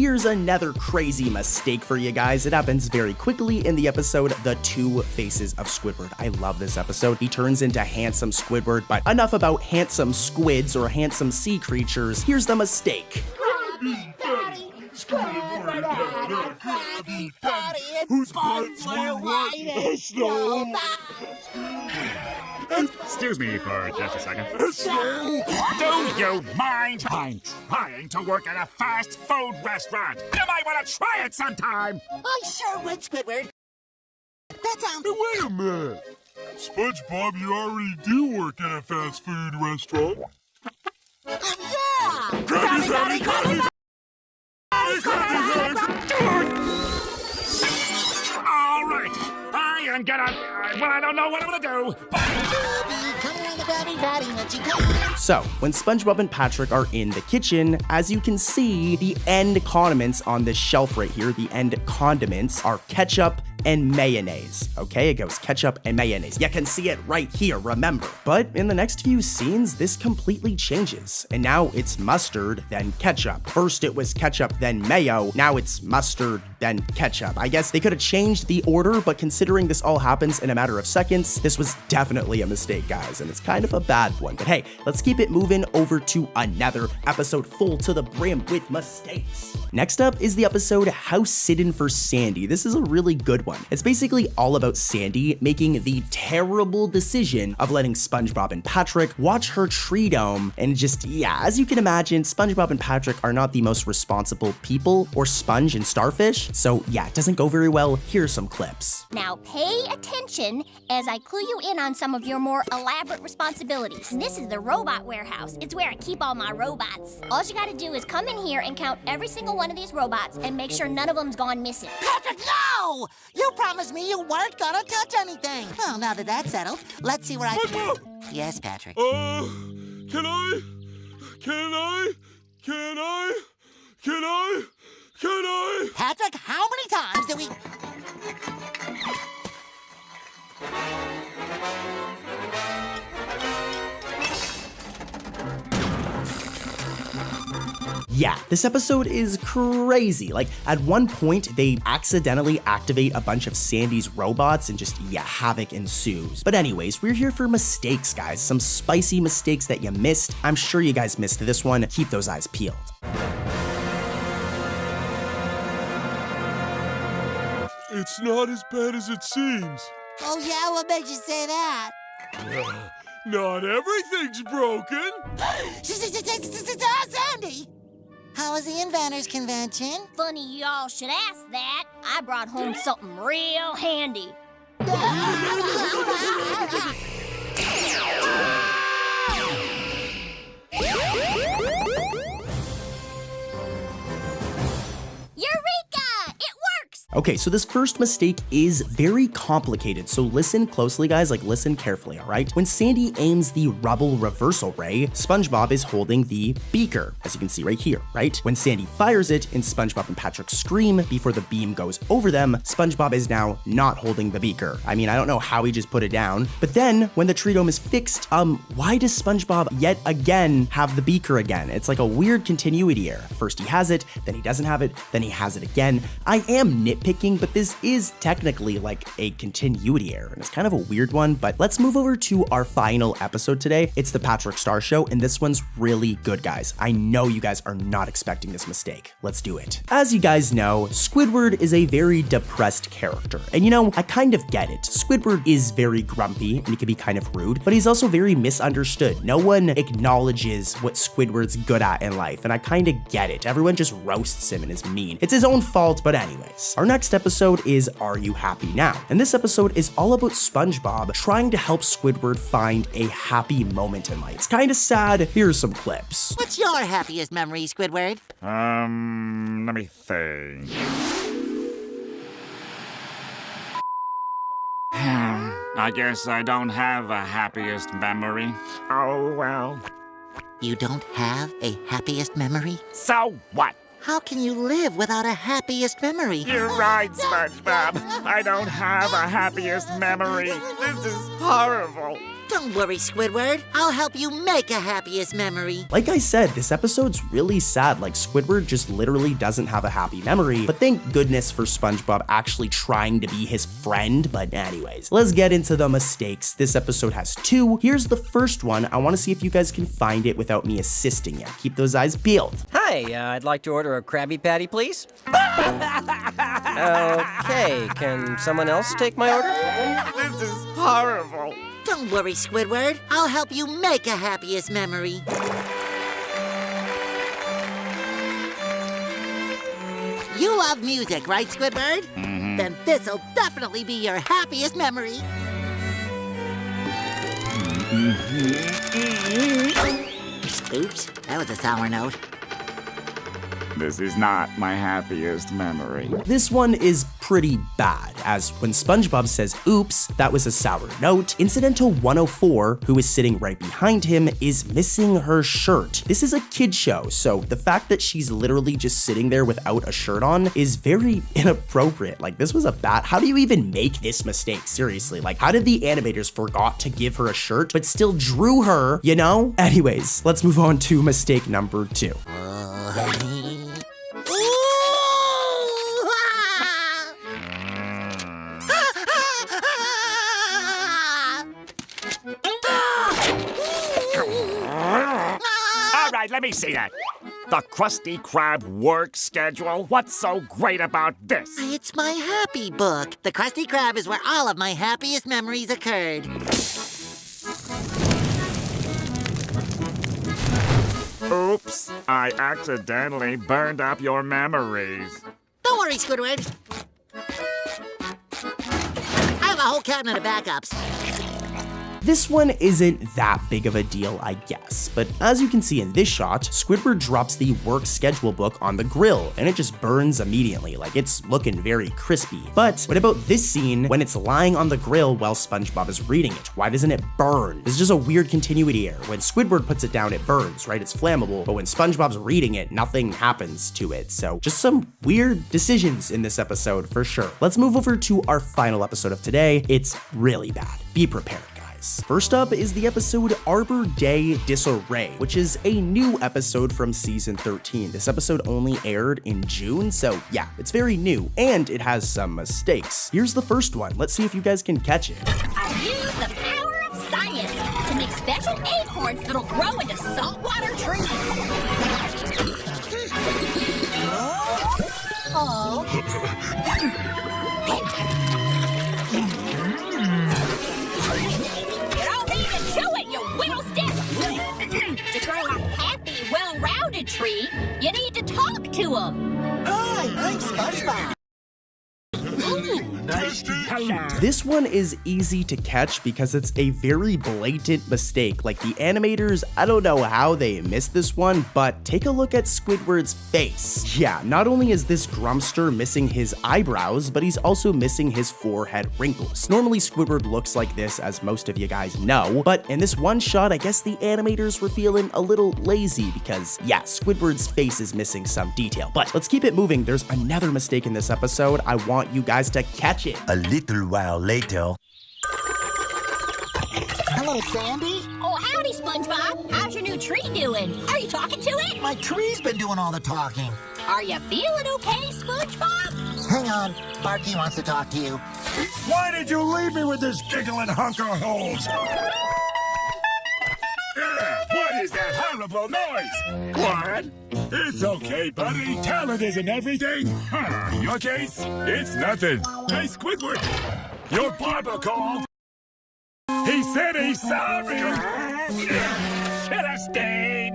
here's another crazy mistake for you guys. It happens very quickly in the episode, The Two Faces of Squidward. I love this episode. He turns into handsome Squidward, but enough about handsome squids or handsome sea creatures. Here's the mistake. Krabby Patty, Squidward Daddy, Krabby Patty, whose butt's are white as snow. Excuse me for just a second. Do you mind? I'm trying to work at a fast food restaurant. You might want to try it sometime. I sure would, Squidward. That sounds... Hey, wait a minute. SpongeBob, you already do work at a fast food restaurant. Yeah! Krabby Patty, Krabby All right. I am gonna... well, I don't know what I'm gonna do. So, when SpongeBob and Patrick are in the kitchen, as you can see, the end condiments on this shelf right here, the end condiments are ketchup and mayonnaise. Okay, it goes ketchup and mayonnaise. You can see it right here, remember. But in the next few scenes, this completely changes. And now it's mustard, then ketchup. First it was ketchup, then mayo. Now it's mustard, then ketchup. I guess they could have changed the order, but considering this all happens in a matter of seconds, this was definitely a mistake, guys. And it's kind of a bad one. But hey, let's keep it moving over to another episode full to the brim with mistakes. Next up is the episode House Sittin' for Sandy. This is a really good one. It's basically all about Sandy making the terrible decision of letting SpongeBob and Patrick watch her tree dome, and just, yeah, as you can imagine, SpongeBob and Patrick are not the most responsible people, or Sponge and Starfish, so yeah, it doesn't go very well. Here's some clips. Now pay attention as I clue you in on some of your more elaborate responsibilities. This is the robot warehouse. It's where I keep all my robots. All you gotta do is come in here and count every single one of these robots and make sure none of them's gone missing. Patrick, no! You promised me you weren't gonna touch anything. Well, now that that's settled, let's see where I... SpongeBob! Yes, Patrick. Can I? Patrick, how many times do we... Yeah, this episode is crazy. Like, at one point, they accidentally activate a bunch of Sandy's robots and just, yeah, havoc ensues. But anyways, we're here for mistakes, guys. Some spicy mistakes that you missed. I'm sure you guys missed this one. Keep those eyes peeled. It's not as bad as it seems. Oh, yeah? What makes you say that? Not everything's broken. Sandy! How was the Inventors Convention? Funny y'all should ask that. I brought home something real handy. Eureka! It works! Okay, so this first mistake is very complicated, so listen closely, guys, like listen carefully, all right? When Sandy aims the rubble reversal ray, SpongeBob is holding the beaker, as you can see right here, right? When Sandy fires it and SpongeBob and Patrick scream before the beam goes over them, SpongeBob is now not holding the beaker. I mean, I don't know how he just put it down, but then when the tree dome is fixed, why does SpongeBob yet again have the beaker again? It's like a weird continuity error. First he has it, then he doesn't have it, then he has it again. I am nitpicking, but this is technically like a continuity error, and it's kind of a weird one, but let's move over to our final episode today. It's the Patrick Star Show, and this one's really good, guys. I know you guys are not expecting this mistake. Let's do it. As you guys know, Squidward is a very depressed character, and you know, I kind of get it. Squidward is very grumpy, and he can be kind of rude, but he's also very misunderstood. No one acknowledges what Squidward's good at in life, and I kind of get it. Everyone just roasts him and is mean. It's his own fault, but anyways. Our next episode is Are You Happy Now? And this episode is all about SpongeBob trying to help Squidward find a happy moment in life. It's kind of sad. Here's some clips. What's your happiest memory, Squidward? Let me think. I guess I don't have a happiest memory. Oh, well. You don't have a happiest memory? So what? How can you live without a happiest memory? You're right, SpongeBob. I don't have a happiest memory. This is horrible. Don't worry, Squidward. I'll help you make a happiest memory. Like I said, this episode's really sad. Like, Squidward just literally doesn't have a happy memory, but thank goodness for SpongeBob actually trying to be his friend. But anyways, let's get into the mistakes. This episode has 2. Here's the first one. I want to see if you guys can find it without me assisting you. Keep those eyes peeled. Hi, I'd like to order a Krabby Patty, please. Okay, can someone else take my order? This is horrible. Don't worry, Squidward. I'll help you make a happiest memory. You love music, right, Squidward? Mm-hmm. Then this'll definitely be your happiest memory. Oops, that was a sour note. This is not my happiest memory. This one is pretty bad, as when SpongeBob says oops, that was a sour note, Incidental 104, who is sitting right behind him, is missing her shirt. This is a kid show, so the fact that she's literally just sitting there without a shirt on is very inappropriate. Like, this was a bad, how do you even make this mistake? Seriously, like, how did the animators forgot to give her a shirt, but still drew her, you know? Anyways, let's move on to mistake number 2. All right, let me see that. The Krusty Krab work schedule? What's so great about this? It's my happy book. The Krusty Krab is where all of my happiest memories occurred. Oops, I accidentally burned up your memories. Don't worry, Squidward. I have a whole cabinet of backups. This one isn't that big of a deal, I guess, but as you can see in this shot, Squidward drops the work schedule book on the grill, and it just burns immediately, like it's looking very crispy. But what about this scene when it's lying on the grill while SpongeBob is reading it? Why doesn't it burn? This is just a weird continuity error. When Squidward puts it down, it burns, right? It's flammable, but when SpongeBob's reading it, nothing happens to it. So just some weird decisions in this episode for sure. Let's move over to our final episode of today. It's really bad. Be prepared, guys. First up is the episode Arbor Day Disarray, which is a new episode from season 13. This episode only aired in June, so yeah, it's very new, and it has some mistakes. Here's the first one. Let's see if you guys can catch it. I use the power of science to make special acorns that'll grow into saltwater trees. Oh. You don't need to chew it, you whittle stick. To grow a happy, well-rounded tree, you need to talk to him. Hi, I'm SpongeBob. Hello. This one is easy to catch because it's a very blatant mistake. Like, the animators, I don't know how they missed this one, but take a look at Squidward's face. Yeah, not only is this Grumpster missing his eyebrows, but he's also missing his forehead wrinkles. Normally, Squidward looks like this, as most of you guys know, but in this one shot, I guess the animators were feeling a little lazy because, yeah, Squidward's face is missing some detail. But let's keep it moving. There's another mistake in this episode. I want you guys to catch it. A little while later. Hello, Sandy. Oh, howdy, SpongeBob. How's your new tree doing? Are you talking to it? My tree's been doing all the talking. Are you feeling okay, SpongeBob? Hang on, Barky wants to talk to you. Why did you leave me with this giggling hunk of holes? What is that horrible noise? What? It's okay, buddy. Talent isn't everything. Your case? It's nothing. Hey, Squidward, your barber called. He said he's sorry. Should have stayed.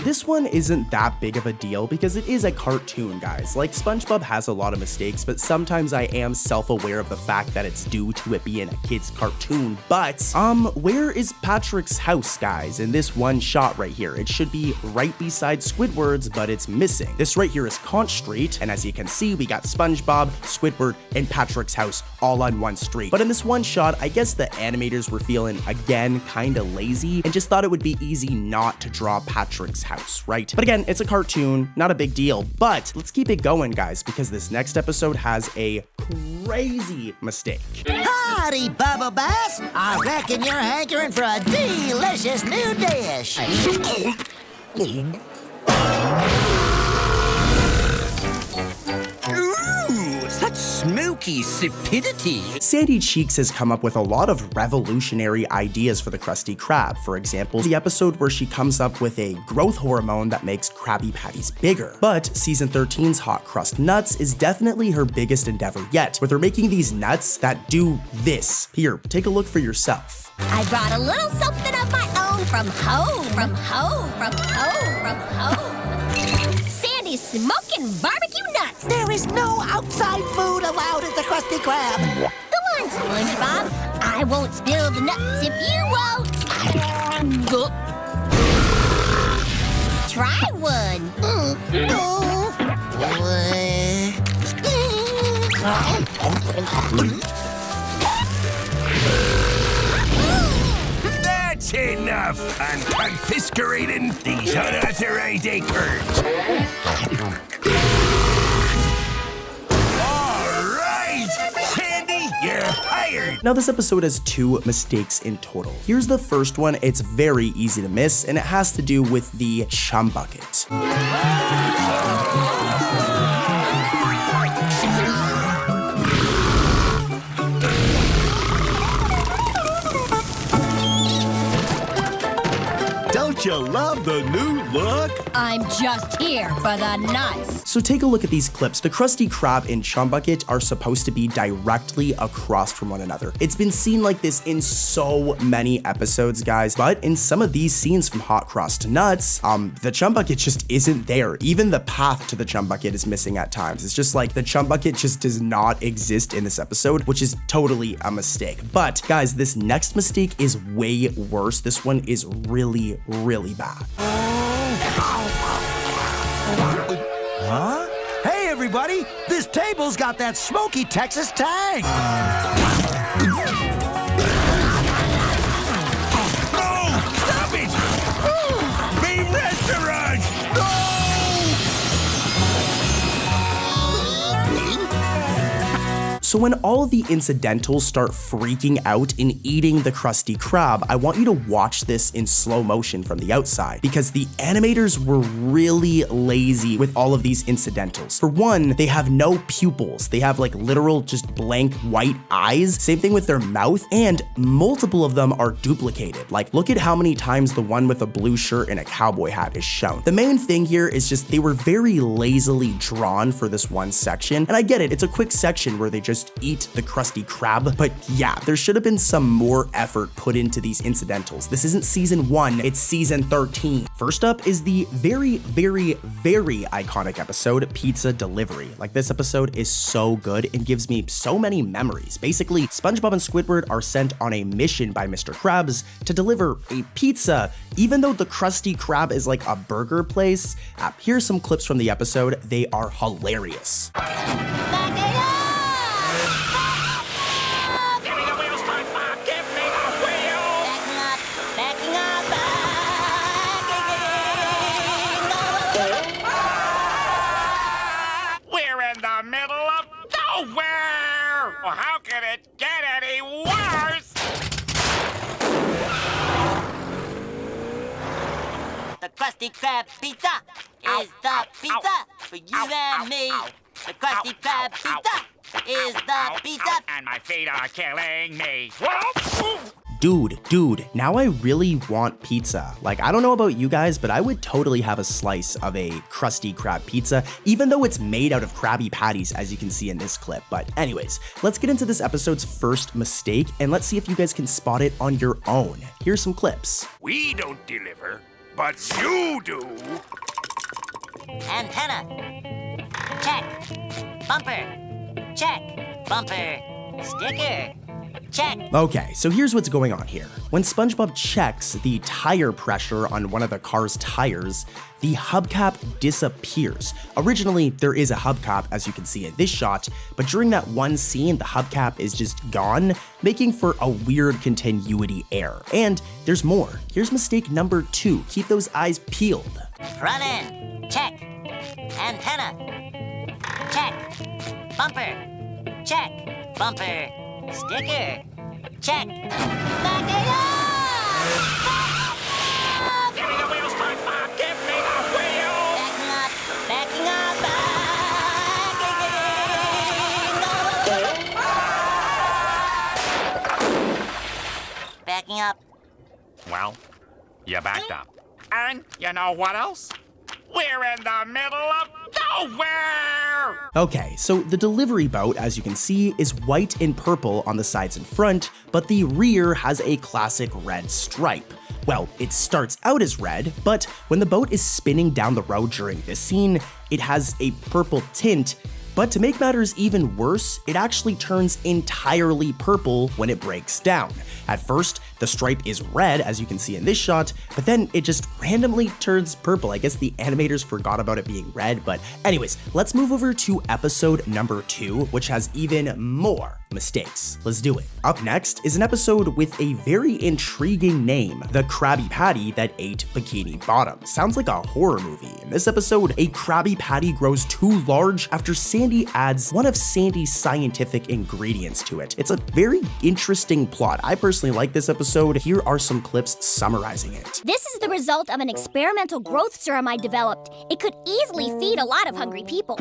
This one isn't that big of a deal because it is a cartoon, guys. Like, SpongeBob has a lot of mistakes, but sometimes I am self-aware of the fact that it's due to it being a kid's cartoon. But, where is Patrick's house, guys? In this one shot right here, it should be right beside Squidward's, but it's missing. This right here is Conch Street, and as you can see, we got SpongeBob, Squidward, and Patrick's house all on one street. But in this one shot, I guess the animators were feeling, again, kinda lazy, and just thought it would be easy not to draw Patrick's house. house, right? But again, it's a cartoon, not a big deal, but let's keep it going, guys, because this next episode has a crazy mistake. Howdy, Bubble Bass. I reckon you're hankering for a delicious new dish. Ooh, such smoky stupidity. Sandy Cheeks has come up with a lot of revolutionary ideas for the Krusty Krab. For example, the episode where she comes up with a growth hormone that makes Krabby Patties bigger. But season 13's Hot Crust Nuts is definitely her biggest endeavor yet, with her making these nuts that do this. Here, take a look for yourself. I brought a little something of my own from home, from home, from home, from home. Sandy's smoking barbecue nuts. There is no outside food allowed at the Krusty Krab. Come on, SpongeBob. I won't spill the nuts if you won't. Try one. That's enough. I'm confiscating these unauthorized acres. All right, Sandy, you're hired. Now this episode has 2 mistakes in total. Here's the first one. It's very easy to miss, and it has to do with the chum bucket. Don't you love the new look? I'm just here for the nuts. So take a look at these clips. The Krusty Krab and Chum Bucket are supposed to be directly across from one another. It's been seen like this in so many episodes, guys, but in some of these scenes from Hot Crust Nuts, the Chum Bucket just isn't there. Even the path to the Chum Bucket is missing at times. It's just like the Chum Bucket just does not exist in this episode, which is totally a mistake. But guys, this next mistake is way worse. This one is really bad. Huh? Hey, everybody! This table's got that smoky Texas tang! Oh, stop it! Be restaurant! So when all the incidentals start freaking out and eating the Krusty Krab, I want you to watch this in slow motion from the outside, because the animators were really lazy with all of these incidentals. For one, they have no pupils. They have like literal just blank white eyes. Same thing with their mouth, and multiple of them are duplicated. Like, look at how many times the one with a blue shirt and a cowboy hat is shown. The main thing here is just they were very lazily drawn for this one section, and I get it, it's a quick section where they just eat the Krusty Krab, but yeah, there should have been some more effort put into these incidentals. This isn't season 1, it's season 13. First up is the very iconic episode, Pizza Delivery. Like, this episode is so good and gives me so many memories. Basically, SpongeBob and Squidward are sent on a mission by Mr. Krabs to deliver a pizza, even though the Krusty Krab is like a burger place. Here's some clips from the episode. They are hilarious. Well, how can it get any worse? The Krusty Krab pizza is the pizza for you and me. The Krusty Krab pizza is the pizza. And my feet are killing me. Whoa! Dude, now I really want pizza. Like, I don't know about you guys, but I would totally have a slice of a Krusty Krab pizza, even though it's made out of Krabby Patties, as you can see in this clip. But anyways, let's get into this episode's first mistake, and let's see if you guys can spot it on your own. Here's some clips. We don't deliver, but you do. Antenna. Check. Bumper. Check. Bumper. Sticker. Check. Okay, so here's what's going on here. When SpongeBob checks the tire pressure on one of the car's tires, the hubcap disappears. Originally, there is a hubcap, as you can see in this shot, but during that one scene, the hubcap is just gone, making for a weird continuity error. And there's more. Here's mistake number 2. Keep those eyes peeled. Front end. Check. Antenna. Check. Bumper. Check. Bumper. Sticker. Check. Backing up! Give me the wheels, SpongeBob! Give me the wheels! Backing up. Backing up. Well, you backed up. And you know what else? We're in the middle of nowhere! Okay, so the delivery boat, as you can see, is white and purple on the sides and front, but the rear has a classic red stripe. Well, it starts out as red, but when the boat is spinning down the road during this scene, it has a purple tint. But to make matters even worse, it actually turns entirely purple when it breaks down. At first, the stripe is red, as you can see in this shot, but then it just randomly turns purple. I guess the animators forgot about it being red, but anyways, let's move over to episode number 2, which has even more mistakes. Let's do it. Up next is an episode with a very intriguing name, The Krabby Patty That Ate Bikini Bottom. Sounds like a horror movie. In this episode, a Krabby Patty grows too large after Sandy adds one of Sandy's scientific ingredients to it. It's a very interesting plot. I personally like this episode. Here are some clips summarizing it. This is the result of an experimental growth serum I developed. It could easily feed a lot of hungry people.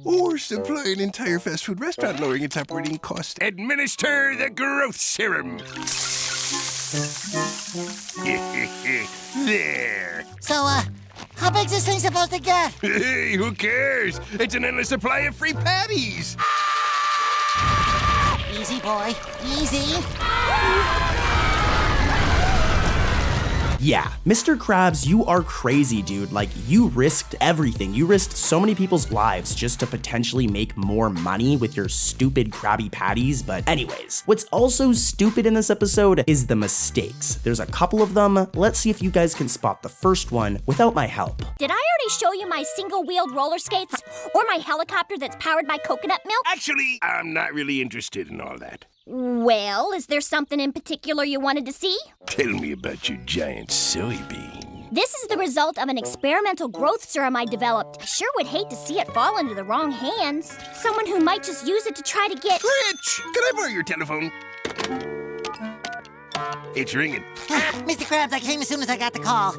Or supply an entire fast food restaurant, lowering its operating cost. Administer the growth serum. There. So, how big's this thing supposed to get? Hey, who cares? It's an endless supply of free patties. Easy, boy. Easy. Yeah, Mr. Krabs, you are crazy, dude. Like, you risked everything. You risked so many people's lives just to potentially make more money with your stupid Krabby Patties. But anyways, what's also stupid in this episode is the mistakes. There's a couple of them. Let's see if you guys can spot the first one without my help. Did I already show you my single-wheeled roller skates? Or my helicopter that's powered by coconut milk? Actually, I'm not really interested in all that. Well, is there something in particular you wanted to see? Tell me about your giant soybean. This is the result of an experimental growth serum I developed. I sure would hate to see it fall into the wrong hands. Someone who might just use it to try to get... Rich, can I borrow your telephone? It's ringing. Mr. Krabs, I came as soon as I got the call.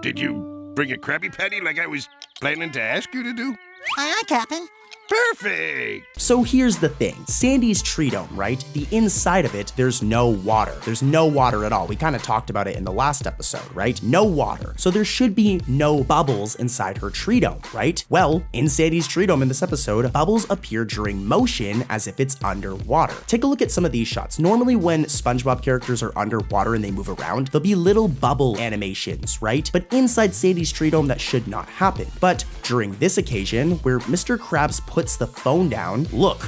Did you bring a Krabby Patty like I was planning to ask you to do? Aye, aye, Captain. Perfect! So here's the thing, Sandy's tree dome, right? The inside of it, there's no water. There's no water at all. We kind of talked about it in the last episode, right? No water. So there should be no bubbles inside her tree dome, right? Well, in Sandy's tree dome in this episode, bubbles appear during motion as if it's underwater. Take a look at some of these shots. Normally when SpongeBob characters are underwater and they move around, there'll be little bubble animations, right? But inside Sandy's tree dome, that should not happen. But during this occasion, where Mr. Krabs puts the phone down, look,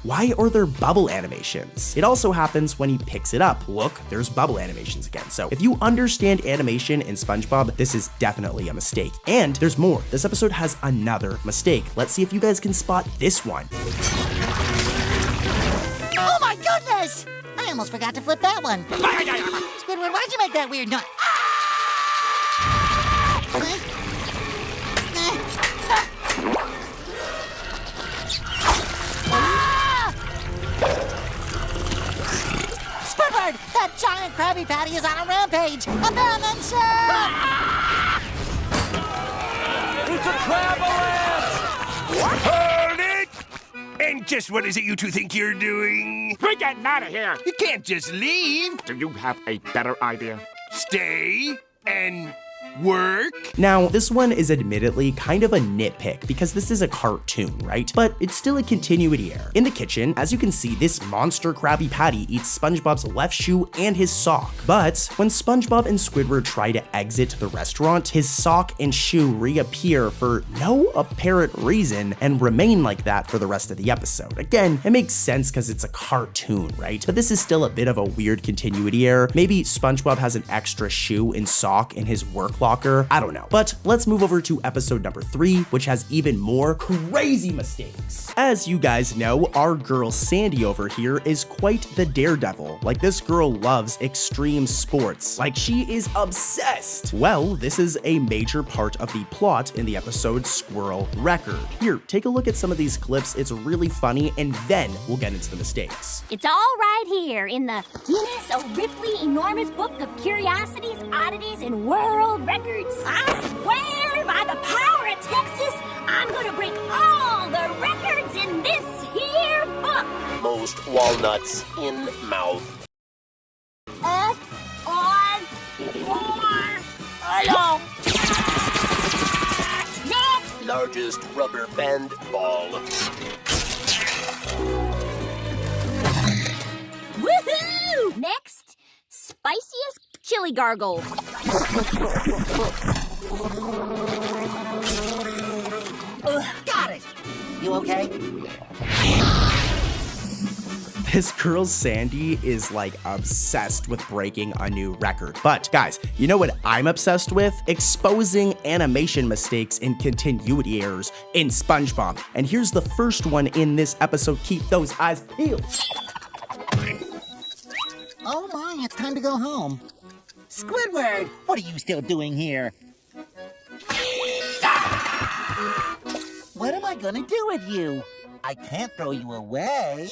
why are there bubble animations? It also happens when he picks it up. Look, there's bubble animations again. So if you understand animation in SpongeBob, this is definitely a mistake. And there's more. This episode has another mistake. Let's see if you guys can spot this one. Oh my goodness! I almost forgot to flip that one. Squidward, why'd you make that weird noise? Squidward, that giant Krabby Patty is on a rampage! Abandon ship! It's a crab-a-land! Hold it! And just what is it you two think you're doing? We're getting out of here. You can't just leave. Do you have a better idea? Stay and work. Now, this one is admittedly kind of a nitpick because this is a cartoon, right? But it's still a continuity error. In the kitchen, as you can see, this monster Krabby Patty eats SpongeBob's left shoe and his sock. But when SpongeBob and Squidward try to exit the restaurant, his sock and shoe reappear for no apparent reason and remain like that for the rest of the episode. Again, it makes sense because it's a cartoon, right? But this is still a bit of a weird continuity error. Maybe SpongeBob has an extra shoe and sock in his work clocker, I don't know. But let's move over to episode number 3, which has even more crazy mistakes. As you guys know, our girl Sandy over here is quite the daredevil. Like, this girl loves extreme sports. Like, she is obsessed. Well, this is a major part of the plot in the episode Squirrel Record. Here, take a look at some of these clips. It's really funny, and then we'll get into the mistakes. It's all right here in the Guinness O'Ripley Enormous Book of Curiosities, Oddities, and World Records. I swear by the power of Texas, I'm gonna break all the records in this here book. Most walnuts in mouth. On 4. Hello. Next. Largest rubber band ball. Woohoo! Next, spiciest chili gargle. Got it. You okay? This girl Sandy is like obsessed with breaking a new record. But guys, you know what I'm obsessed with? Exposing animation mistakes and continuity errors in SpongeBob. And here's the first one in this episode. Keep those eyes peeled. Oh my, it's time to go home. Squidward, what are you still doing here? What am I gonna do with you? I can't throw you away.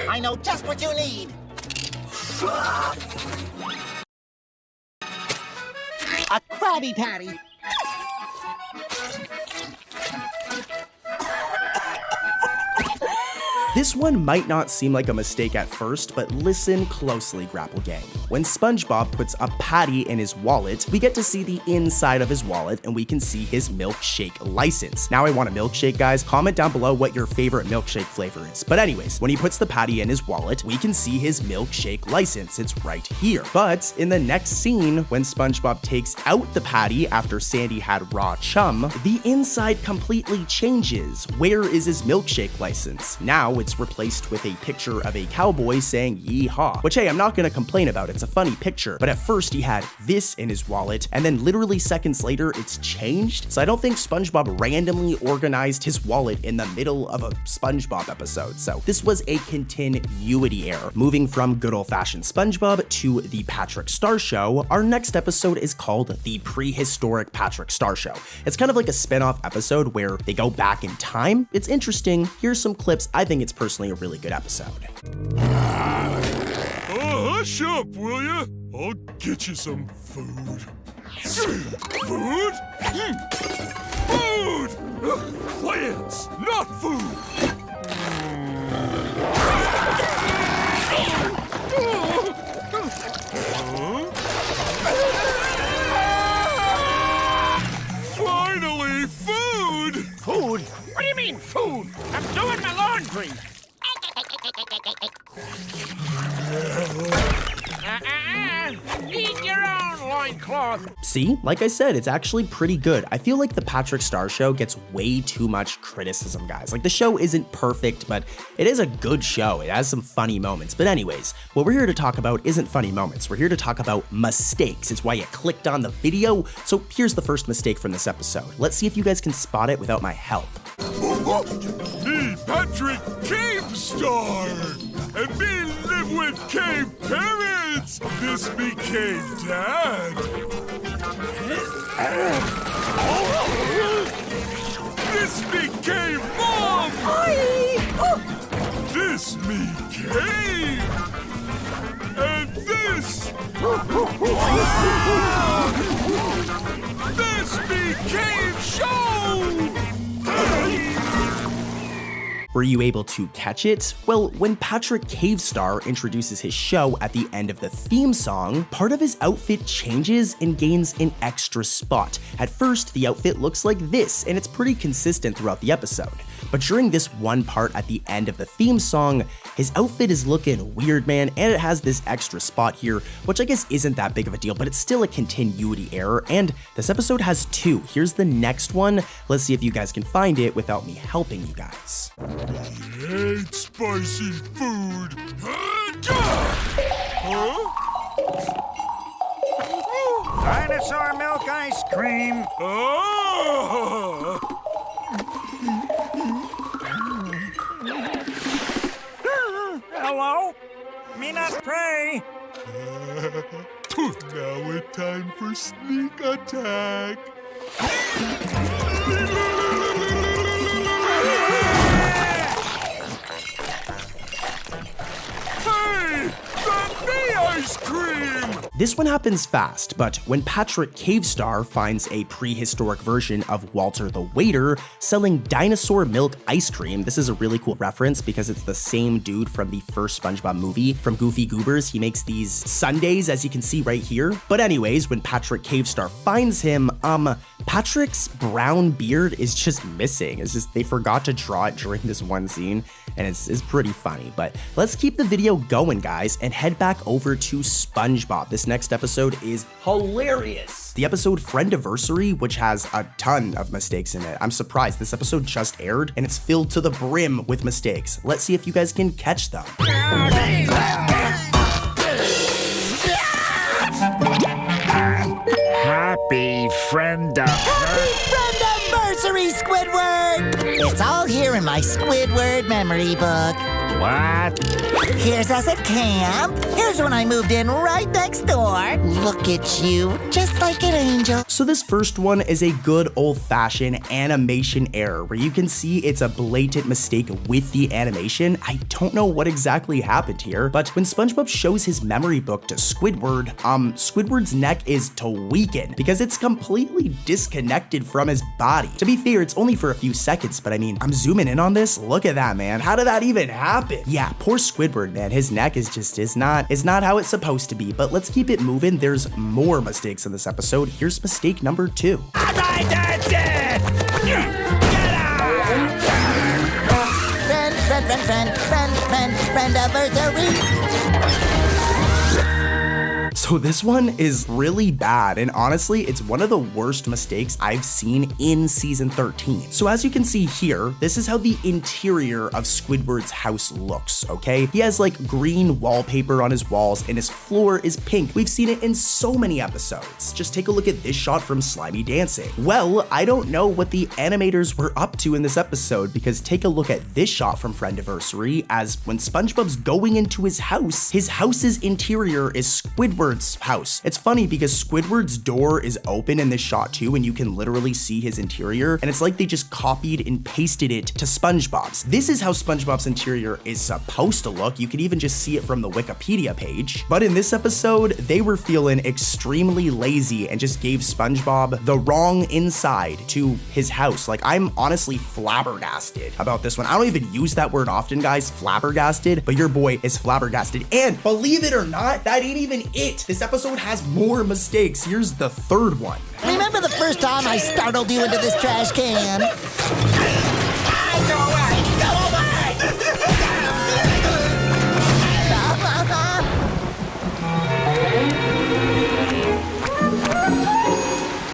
I know just what you need. A Krabby Patty. This one might not seem like a mistake at first, but listen closely, Grapple Gang. When SpongeBob puts a patty in his wallet, we get to see the inside of his wallet and we can see his milkshake license. Now I want a milkshake, guys. Comment down below what your favorite milkshake flavor is. But anyways, when he puts the patty in his wallet, we can see his milkshake license. It's right here. But in the next scene, when SpongeBob takes out the patty after Sandy had raw chum, the inside completely changes. Where is his milkshake license? Now it's replaced with a picture of a cowboy saying yeehaw, which, hey, I'm not gonna complain about. It's a funny picture, but at first he had this in his wallet, and then literally seconds later it's changed. So I don't think SpongeBob randomly organized his wallet in the middle of a SpongeBob episode. So this was a continuity error. Moving from good old-fashioned SpongeBob to the Patrick Star Show, our next episode is called The Prehistoric Patrick Star Show. It's kind of like a spin-off episode where they go back in time. It's interesting. Here's some clips. I think it's personally a really good episode. Oh, hush up, will ya? I'll get you some food. Food? Food! Plants, not food! Finally, food! Food? What do you mean, food? I'm doing my laundry. Eat your own loincloth. See, like I said, it's actually pretty good. I feel like the Patrick Star Show gets way too much criticism, guys. Like, the show isn't perfect, but it is a good show. It has some funny moments. But anyways, what we're here to talk about isn't funny moments. We're here to talk about mistakes. It's why you clicked on the video. So here's the first mistake from this episode. Let's see if you guys can spot it without my help. Me, Patrick, Cave Star, and me live with cave parents. This became Dad. This became Mom. This me cave, and this. This became Show. Were you able to catch it? Well, when Patrick Cavestar introduces his show at the end of the theme song, part of his outfit changes and gains an extra spot. At first, the outfit looks like this, and it's pretty consistent throughout the episode. But during this one part at the end of the theme song, his outfit is looking weird, man, and it has this extra spot here, which I guess isn't that big of a deal, but it's still a continuity error, and this episode has 2. Here's the next one. Let's see if you guys can find it without me helping you guys. I hate spicy food. Dinosaur milk ice cream. Oh! Hello? Me not pray. Now it's time for sneak attack. Hey! That's me ice cream! This one happens fast, but when Patrick Cavestar finds a prehistoric version of Walter the Waiter selling dinosaur milk ice cream, this is a really cool reference because it's the same dude from the first SpongeBob movie. From Goofy Goobers, he makes these sundaes, as you can see right here. But anyways, when Patrick Cavestar finds him, Patrick's brown beard is just missing. It's just, they forgot to draw it during this one scene, and it's pretty funny. But let's keep the video going, guys, and head back over to SpongeBob. This next episode is hilarious. The episode Friendiversary, which has a ton of mistakes in it. I'm surprised. This episode just aired, and it's filled to the brim with mistakes. Let's see if you guys can catch them. Happy Friendiversary, Squidward! It's all here in my Squidward memory book. What? Here's us at camp. Here's when I moved in right next door. Look at you, just like an angel. So this first one is a good old-fashioned animation error where you can see it's a blatant mistake with the animation. I don't know what exactly happened here, but when SpongeBob shows his memory book to Squidward, Squidward's neck is tweaking because it's completely disconnected from his body. To be fair, it's only for a few seconds, but I mean, I'm zooming in on this. Look at that, man. How did that even happen? Yeah, poor Squidward, man. His neck is not how it's supposed to be, but let's keep it moving. There's more mistakes in this episode. Here's mistake number 2. Alright, that's it! Get out! Friendiversary. So this one is really bad, and honestly, it's one of the worst mistakes I've seen in season 13. So as you can see here, this is how the interior of Squidward's house looks, okay? He has like green wallpaper on his walls, and his floor is pink. We've seen it in so many episodes. Just take a look at this shot from Slimy Dancing. Well, I don't know what the animators were up to in this episode, because take a look at this shot from Friendiversary, as when SpongeBob's going into his house's interior is Squidward's house. It's funny because Squidward's door is open in this shot too, and you can literally see his interior, and it's like they just copied and pasted it to SpongeBob's. This is how SpongeBob's interior is supposed to look. You can even just see it from the Wikipedia page. But in this episode, they were feeling extremely lazy and just gave SpongeBob the wrong inside to his house. Like, I'm honestly flabbergasted about this one. I don't even use that word often, guys, flabbergasted, but your boy is flabbergasted. And believe it or not, that ain't even it. This episode has more mistakes. Here's the third one. Remember the first time I startled you into this trash can? Go away! Go away!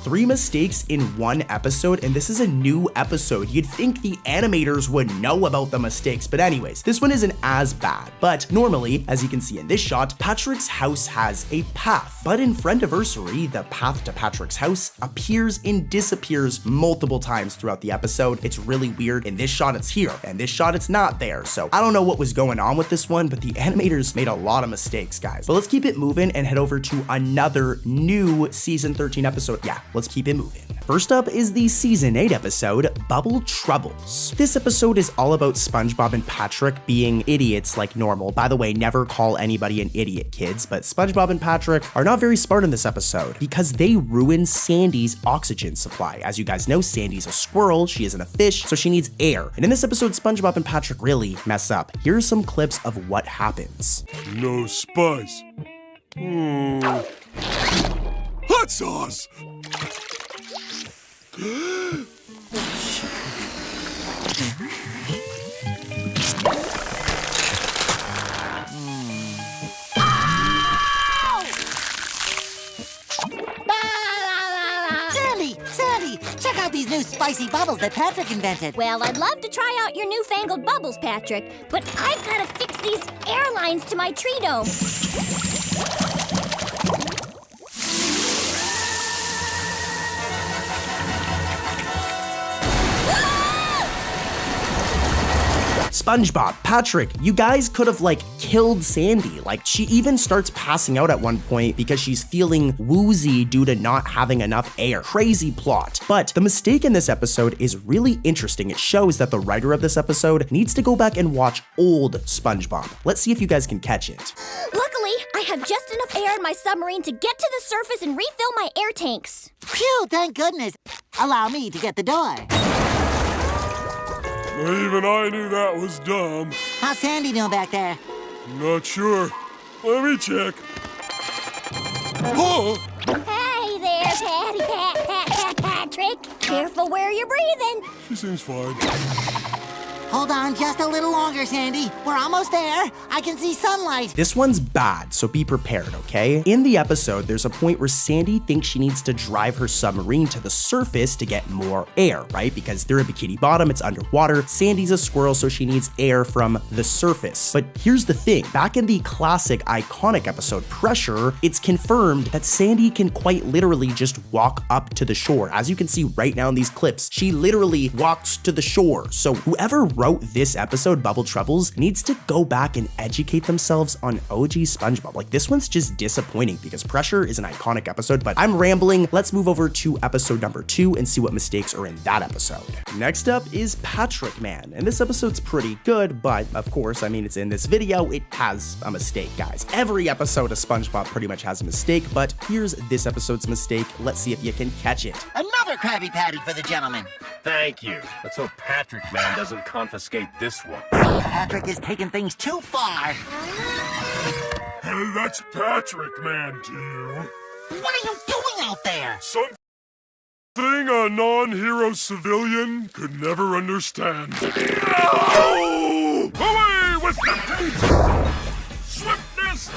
3 mistakes in one episode, and this is a new episode. You'd think the animators would know about the mistakes, but anyways, this one isn't as bad. But normally, as you can see in this shot, Patrick's house has a path. But in Friendiversary, the path to Patrick's house appears and disappears multiple times throughout the episode. It's really weird. In this shot, it's here, and this shot, it's not there. So I don't know what was going on with this one, but the animators made a lot of mistakes, guys. But let's keep it moving and head over to another new season 13 episode. Yeah, let's keep it moving. First up is the season 8 episode, Bubble Troubles. This episode is all about SpongeBob and Patrick being idiots like normal. By the way, never call anybody an idiot, kids, but SpongeBob and Patrick are not very smart in this episode because they ruin Sandy's oxygen supply. As you guys know, Sandy's a squirrel, she isn't a fish, so she needs air. And in this episode, SpongeBob and Patrick really mess up. Here are some clips of what happens. No spice. Hot sauce! spicy bubbles that Patrick invented. Well, I'd love to try out your newfangled bubbles, Patrick, but I've got to fix these airlines to my tree dome. SpongeBob, Patrick, you guys could have like killed Sandy. Like she even starts passing out at one point because she's feeling woozy due to not having enough air. Crazy plot. But the mistake in this episode is really interesting. It shows that the writer of this episode needs to go back and watch old SpongeBob. Let's see if you guys can catch it. Luckily, I have just enough air in my submarine to get to the surface and refill my air tanks. Phew, thank goodness. Allow me to get the door. Even I knew that was dumb. How's Sandy doing back there? Not sure. Let me check. Oh! Hey there, Patrick. Careful where you're breathing. She seems fine. Hold on just a little longer, Sandy. We're almost there. I can see sunlight. This one's bad, so be prepared, okay? In the episode, there's a point where Sandy thinks she needs to drive her submarine to the surface to get more air, right? Because they're in Bikini Bottom, it's underwater. Sandy's a squirrel, so she needs air from the surface. But here's the thing. Back in the classic, iconic episode, Pressure, it's confirmed that Sandy can quite literally just walk up to the shore. As you can see right now in these clips, she literally walks to the shore. So whoever wrote this episode, Bubble Troubles, needs to go back and educate themselves on OG SpongeBob. Like, this one's just disappointing because Pressure is an iconic episode, but I'm rambling. Let's move over to episode number 2 and see what mistakes are in that episode. Next up is Patrick Man, and this episode's pretty good, but of course, I mean, it's in this video, it has a mistake, guys. Every episode of SpongeBob pretty much has a mistake, but here's this episode's mistake. Let's see if you can catch it. Another Krabby Patty for the gentleman. Thank you. Let's hope Patrick Man doesn't confiscate this one. Patrick is taking things too far. Hey, that's Patrick Man to you. What are you doing out there? Something a non-hero civilian could never understand. No! Away with the teeth! Swiftness!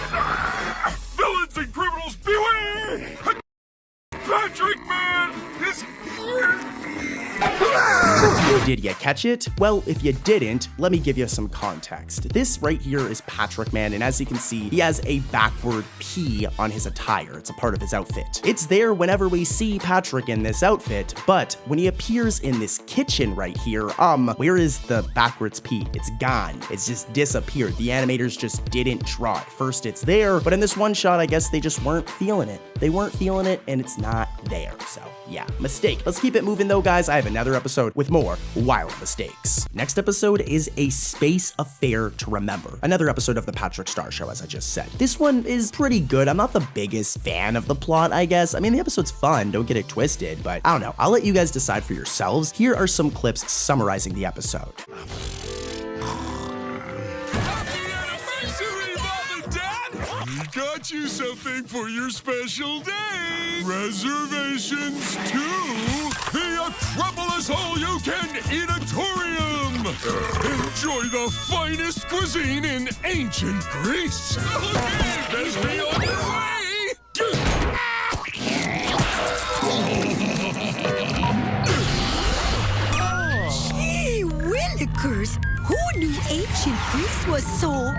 Villains and criminals beware! Patrick Man is here! Did you catch it? Well, if you didn't, let me give you some context. This right here is Patrick Man, and as you can see, he has a backward P on his attire. It's a part of his outfit. It's there whenever we see Patrick in this outfit, but when he appears in this kitchen right here, where is the backwards P? It's gone. It's just disappeared. The animators just didn't draw it. First it's there, but in this one shot, I guess they just weren't feeling it. They weren't feeling it, and it's not there. So yeah, mistake. Let's keep it moving though, guys. I have another episode with more wild mistakes. Next episode is A Space Affair to Remember. Another episode of the Patrick Star Show, as I just said. This one is pretty good. I'm not the biggest fan of the plot, I guess. I mean, the episode's fun, don't get it twisted, but I don't know. I'll let you guys decide for yourselves. Here are some clips summarizing the episode. We got you something for your special day. Reservations to the Acropolis All-You-Can Eatatorium. Enjoy the finest cuisine in ancient Greece. Best be on your way. Gee willikers! Who knew ancient Greece was so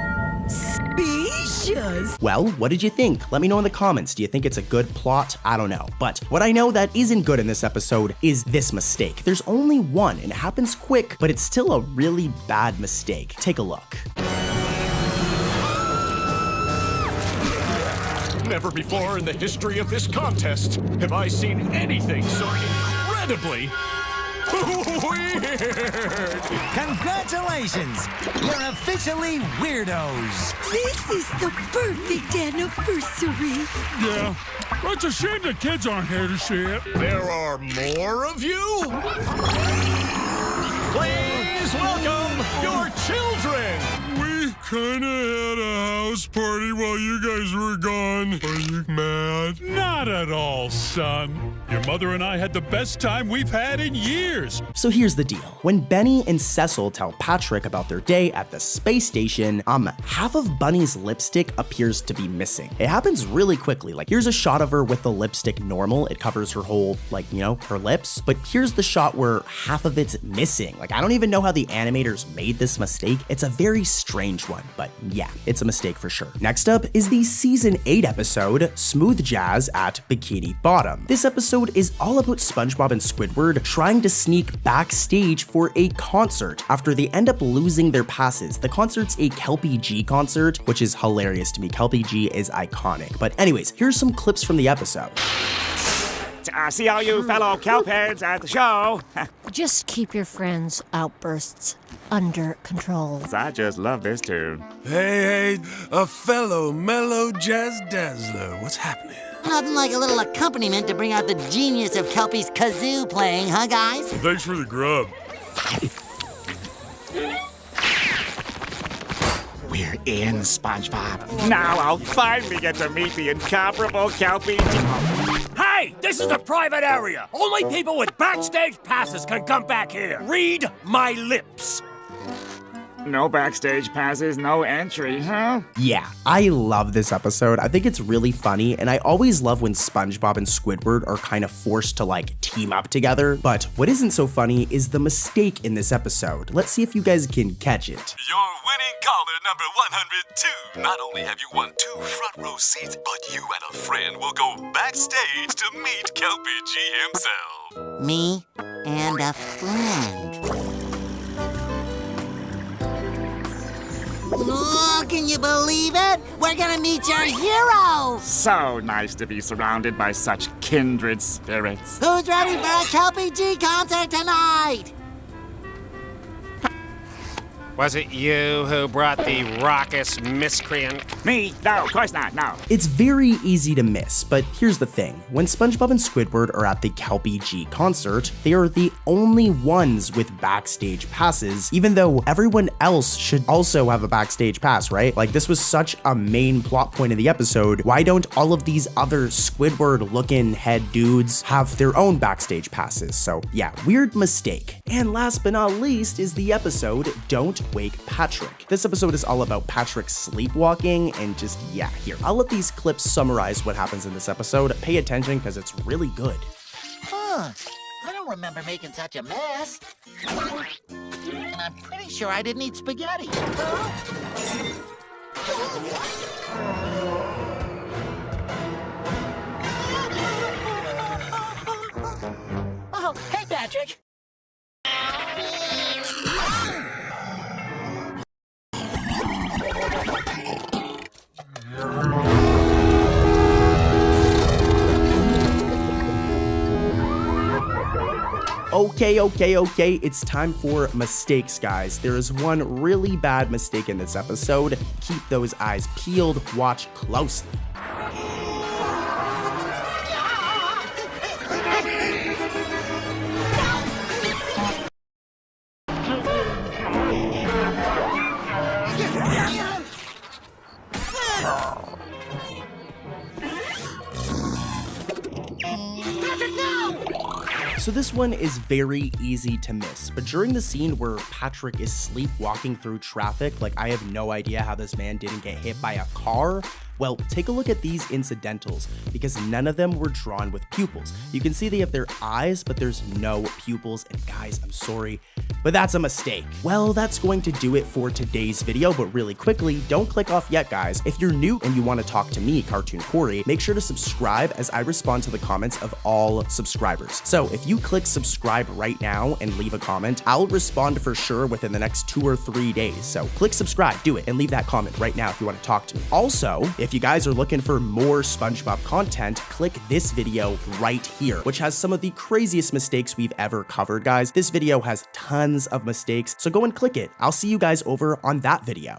spacious? Well, what did you think? Let me know in the comments. Do you think it's a good plot? I don't know. But what I know that isn't good in this episode is this mistake. There's only one, and it happens quick, but it's still a really bad mistake. Take a look. Never before in the history of this contest have I seen anything so incredibly weird. Congratulations! You're officially weirdos. This is the perfect anniversary. Yeah, it's a shame the kids aren't here to see it. There are more of you? Please welcome your children. We kinda had a house party while you guys were gone. Are you mad? Not at all, son. Your mother and I had the best time we've had in years. So here's the deal. When Benny and Cecil tell Patrick about their day at the space station, half of Bunny's lipstick appears to be missing. It happens really quickly. Like, here's a shot of her with the lipstick normal. It covers her whole, like, you know, her lips. But here's the shot where half of it's missing. Like, I don't even know how the animators made this mistake. It's a very strange one, but yeah, it's a mistake for sure. Next up is the season 8 episode, Smooth Jazz at Bikini Bottom. This episode is all about SpongeBob and Squidward trying to sneak backstage for a concert after they end up losing their passes. The concert's a Kelpie G concert, which is hilarious to me. Kelpie G is iconic. But anyways, here's some clips from the episode. See all you fellow Kelpheads at the show. Just keep your friends' outbursts under control. I just love this tune. Hey, a fellow mellow jazz dazzler. What's happening? Nothing like a little accompaniment to bring out the genius of Kelpie's kazoo playing, huh, guys? Thanks for the grub. We're in, SpongeBob. Now I'll finally get to meet the incomparable Kelpie. Hey, this is a private area. Only people with backstage passes can come back here. Read my lips. No backstage passes, no entry, huh? Yeah, I love this episode. I think it's really funny, and I always love when SpongeBob and Squidward are kind of forced to like team up together. But what isn't so funny is the mistake in this episode. Let's see if you guys can catch it. Your winning caller number 102. Not only have you won 2 front row seats, but you and a friend will go backstage to meet Kelpie G himself. Me and a friend. Oh, can you believe it? We're gonna meet your hero! So nice to be surrounded by such kindred spirits. Who's ready for a Kelpie G concert tonight? Was it you who brought the raucous miscreant? Me? No, of course not, no. It's very easy to miss, but here's the thing. When SpongeBob and Squidward are at the Kelpie G concert, they are the only ones with backstage passes, even though everyone else should also have a backstage pass, right? Like, this was such a main plot point of the episode. Why don't all of these other Squidward-looking head dudes have their own backstage passes? So yeah, weird mistake. And last but not least is the episode Don't Wake Patrick. This episode is all about Patrick sleepwalking and just, yeah, here. I'll let these clips summarize what happens in this episode. Pay attention because it's really good. Huh. I don't remember making such a mess. And I'm pretty sure I didn't eat spaghetti. Oh, hey, Patrick. Okay, it's time for mistakes, guys. There is one really bad mistake in this episode. Keep those eyes peeled, watch closely. So this one is very easy to miss, but during the scene where Patrick is sleepwalking through traffic, like, I have no idea how this man didn't get hit by a car. Well, take a look at these incidentals, because none of them were drawn with pupils. You can see they have their eyes, but there's no pupils, and guys, I'm sorry, but that's a mistake. Well, that's going to do it for today's video, but really quickly, don't click off yet, guys. If you're new and you want to talk to me, Cartoon Corey, make sure to subscribe as I respond to the comments of all subscribers. So if you click subscribe right now and leave a comment, I'll respond for sure within the next 2 or 3 days. So click subscribe, do it, and leave that comment right now if you want to talk to me. Also, if you guys are looking for more SpongeBob content, click this video right here, which has some of the craziest mistakes we've ever covered, guys. This video has tons of mistakes, so go and click it. I'll see you guys over on that video.